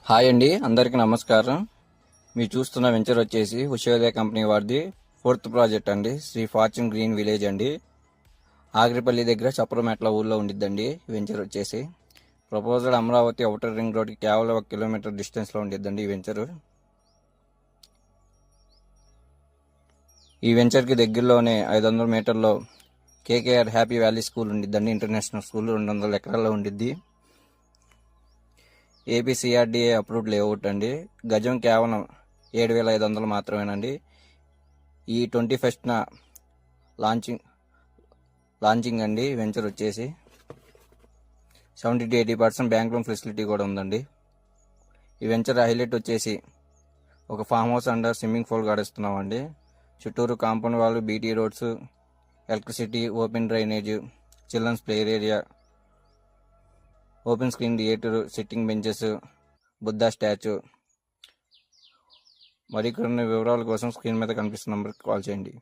Hi అండి, అందరికీ నమస్కారం. మీరు చూస్తున్న వెంచర్ వచ్చేసి ఉషోదయ కంపెనీ వారిది 4th ప్రాజెక్ట్ అండి. శ్రీ ఫార్చ్యూన్ గ్రీన్ విలేజ్ అండి. ఆగ్రిపల్లి దగ్గర చప్పరమెట్ల ఊళ్ళో ఉండిద్దండి వెంచర్ వచ్చేసి. ప్రపోజల్ అమరావతి ఔటర్ రింగ్ రోడ్కి కేవలం 1 కిలోమీటర్ డిస్టెన్స్లో ఉండిద్దండి ఈ వెంచరు. ఈ వెంచర్కి దగ్గరలోనే 500 మీటర్లో కేకేఆర్ హ్యాపీ వ్యాలీ స్కూల్ ఉండిద్దండి. ఇంటర్నేషనల్ స్కూల్ 200 ఎకరాల్లో ఉండిద్ది. ఏపీసీఆర్డీఏ అప్రూవ్డ్ లేఅవుట్ అండి. గజం కేవలం 7,500 మాత్రమేనండి. ఈ 21న లాంచింగ్ అండి వెంచర్ వచ్చేసి. 70 to 80% బ్యాంక్ లోన్ ఫెసిలిటీ కూడా ఉందండి. ఈ వెంచర్ హైలైట్ వచ్చేసి ఒక farm house and swimming pool గడిస్తున్నామండి. చుట్టూరు కాంపౌండ్ వాళ్ళు, BT roads, electricity, open drainage, children's play area, open screen theatre, sitting benches, Buddha statue. మరికొన్ని వివరాల కోసం స్క్రీన్ మీద కనిపిస్తున్న నంబర్కి కాల్ చేయండి.